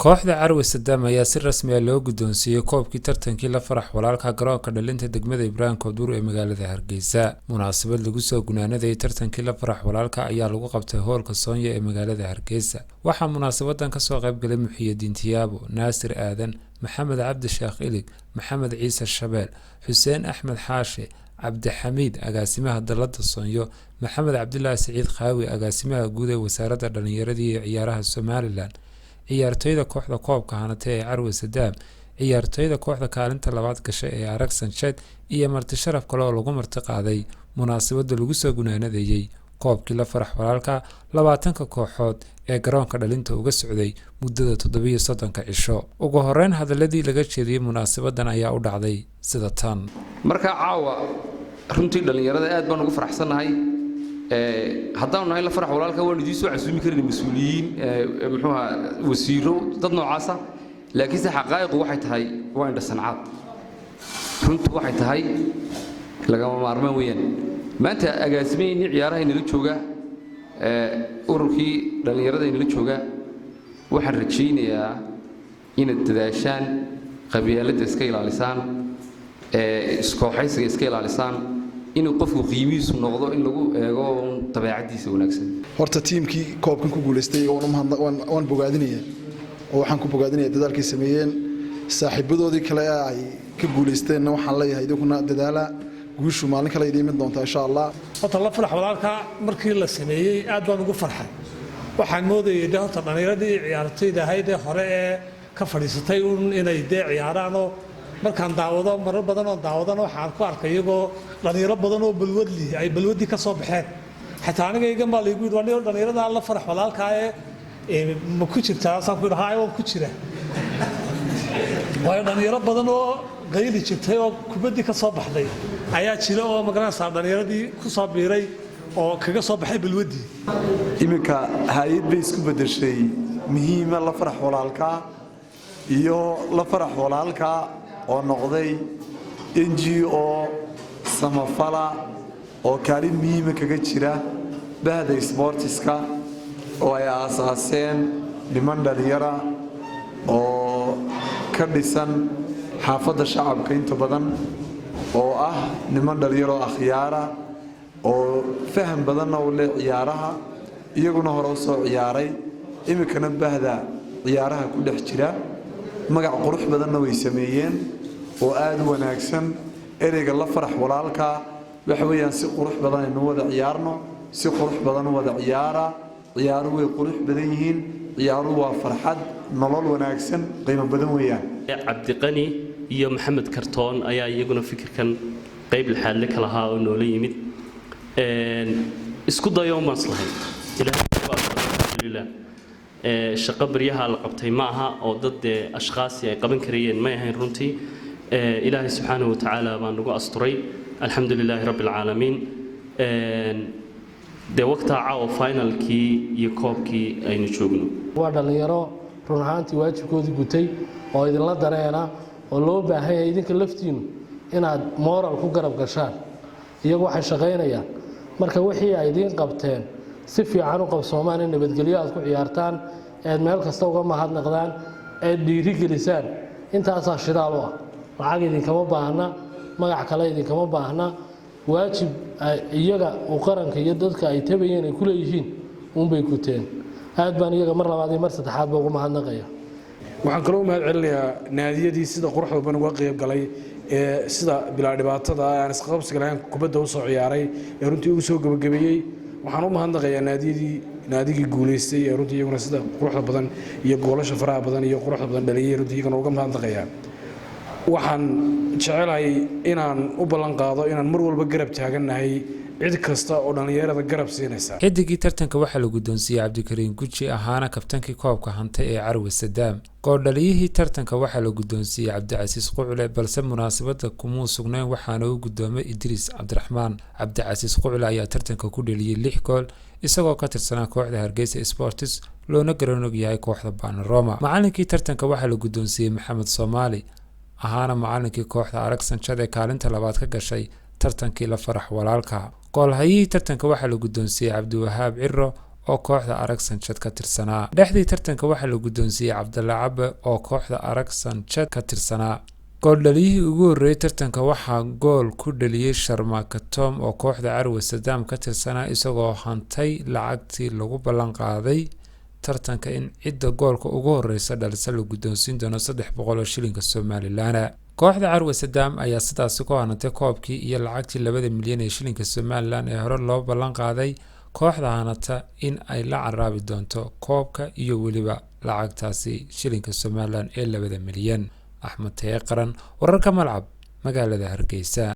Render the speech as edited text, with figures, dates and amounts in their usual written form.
kooxda Carwe Sadam ayaa si rasmi ah loo guddoonsiiyay koobkii tartankii la farax walaalka garoonka dhalinta degmada Ibrahim Koodbuur ee magaalada Hargeysa. Munaasabad lagu soo gunaanaday tartankii la farax walaalka ayaa lagu qabtay hoolka Soonya ee magaalada Hargeysa. Waxaa munaasabadan ka soo qayb galay Muxyidiin Tiyaabo, Naasir Aadan, Maxamed Cabdi Sheekh Ilig, Maxamed Ciise Shabeel, Xuseen Axmed Xaashi, Cabdi Xamiid agaasimaha dalada Soonyo, Maxamed Cabdilaahi Saciid Khaawi agaasimaha guud ee wasaaradda dhalinyarada iyo ciyaaraha Somaliland, ciyaartoyda kooxda koobka hanatay ee Carwe Sadam, ciyaartoyda kooxda kaalinta labaad gashay ee Arag Sanchez iyo marti sharaf kale oo lagu marti qaaday munaasabada lagu soo gunaanadayay koobkii la farax walaalka 20 kooxood ee garoonka dhalinta uga socday muddada 37 cisho. Ugu horeyn hadaladii laga jeediyay munaasabadan ayaa u dhacday sida tan. Marka caawa runtii dhalinyarada aad baan ugu faraxsanahay haddaan nahay la farax walaalka waan idin soo casuumi karin mas'uuliyiin wasiiro dad noocaas ah laakiin xaqaayiqu waxay tahay waa indha sancaad runtii waxay tahay lagama maarmaan weeyaan maanta agaasimeeyay ciyaaraha inala jooga ururkii dhalinyarada inala jooga waxaan rajaynayaa inaad dadaashaan qabyaaladda iska ilaalisaan iskooxaysiga iska ilaalisaan inuu qofku qiimihiisu noqdo in lagu eego tabaacadiisa wanaagsan. Horta tiimkii koobkan ku guuleystay waan bogaadinaya oo waxaan ku bogaadinaya dadaalkii sameeyeen saaxiibadoodii kale ay ka guuleysteen waxaan leeyahay idinku dadaala guushu maalin kale idin mid doonta insha Allah. Horta la farax walaalka markii la sameeyay aad baan ugu farxay waxaan moodayay horta dhalinyarada ciyaartoyda ahayd hore ee ka fadhiisatay inay ciyaaraan markaan daawado marar badan oo daawadana waxaan ku arkay iyagoo dhalinyaro badan oo balwadli ay balwadi ka soo baxeen xataa aniga iga ma leeyahay dhalinyarada la farax walaalka ma ku jirtaa saan ku dhahay oo ku jira way dhalinyaro badan oo qayli jirtay oo kubaddi ka soo baxday ayaa jira oo magaranaysa dhalinyaradii ku soo biiray oo kaga soo baxay balwadi iminka hay'ad bay isku bedeshay muhiima la farax walaalka iyo la farax walaalka oo noqday NGO samafala oo kaalin muhiim ah kaga jira bahda sportiska oo ay aasaaseen niman dhalinyaro oo ka dhisan xaafadda shacabka inta badan oo ah niman dhalinyaro akhyaara oo faham badan oo leh ciyaaraha iyaguna hore u soo ciyaaray imikana bahda ciyaaraha ku dhex jira magac qurux badanna way sameeyeen oo aad u wanaagsan ereyga la farax walaalka waxa weeyaan si qurux badan inuu wada ciyaarno si qurux badan wada ciyaara ciyaaru way qurux badan yihiin ciyaaru waa farxad nolol wanaagsan qiimo badan weeyaan. Cabdi Qani iyo Maxamed Kartoon ayaa iyaguna fikirkan qayb lixaad la kala haa oo noola yimid isku dayo maslahay ilaahay shaqo baryaha la qabtay maaha oo dad ashqaasi ay qaban karayeen ma ahayn runtii ilaahay subxaanahu wa ta'aala baan ugu asturay alxamdulilaahi rabbil caalamiin waqta caawa finalkii iyo koobkii aynu joogno waa dhalinyaro run ahaantii waajibkoodii gutay oo idinla dareena oo loo baahan yahay idinka laftiinu inaad moral ku garab gashaan iyagu waxay shaqaynayaan marka wixii ay idin qabteen si fiican u qabsoomaan in nabadgelyo aad ku ciyaartaan ee meel kasta uga mahadnaqdaan ee dhiirigelisaan intaasaa shidaal u ah lacag idinkama baahna magac kale idinkama baahna waajib iyaga u qaranka iyo dadka ay tabayeen ay ku leeyihiin bay guteen aad baan iyaga mar labaad iyo mar saddexaad ugu mahadnaqaya. waxaan kaloo mahad celinayaa naadiyadii sida quruxda badan uga qayb galay ee sida bilaa dhibaatada aan isqabsiga lahayn kubadda u soo ciyaaray ee runtii ugu soo gabagabeeyay waxaan u mahadnaqayaa naadigii guuleystay ee runtii iyaguna sida quruxda badan iyo goolasha faraha badan iyo quruxda badan dhaliyay runtii iyaguna uga mahadnaqayaa. waxaan jecelahay inaan u ballan qaado inaan mar walba garab taaganahay cid kasta oo dhalinyarada garab siinaysa. xidigii tartanka waxaa la guddoonsiiyay Cabdikariin Guji ahaana kabtankii koobka hantay ee Carwe Sadam. Goordhaliyihii tartanka waxaa la guddoonsiiyay Cabdicasiis Qucle balse munaasabada kuma sugnayn waxaana uu guddoomay Idriis Cabdiraxmaan. Cabdicasiis Qucle ayaa tartanka ku dhaliyay 6 gool isagoo ka tirsanaa kooxda Hargeysa Sports loona garanog yahay kooxda Panorama. Macallinkii tartanka waxaa la guddoonsiiyay Maxamed Soomaali ahaana macallinkii kooxda Arag Sanchez ee kaalinta labaad ka gashay tartankii la farax walaalka. goolhayihii tartanka waxaa la guddoonsiiyay Cabdiwahaab Cirro oo kooxda Arag Sanjad ka tirsanaa. Dhexdii tartanka waxaa la guddoonsiiyey Cabdalla Cabe oo kooxda Arag Sanjad ka tirsanaa. gooldhaliyihii ugu horreeyay tartanka waxaa gool ku dhaliyey Sharmaka Tom oo kooxda Carwa Sadaam ka tirsanaa isagoo hantay lacagtii lagu ballan qaaday tartanka in cidda goolka ugu horreysa dhalisa la guddoonsiin doono 300 oo shilinka Somaliland. kooxda Carwa Sadaam ayaa sidaasi ku hanatay koobkii iyo lacagtii 2 milyan ee shilinka Somaliland ee hore loo ballan qaaday. kooxda hanata in ay la caraabi doonto koobka iyo weliba lacagtaasi shilinka Somaliland ee 2 milyan. Axmed Taye Qaran, wararka Malcab, magaalada Hargeysa.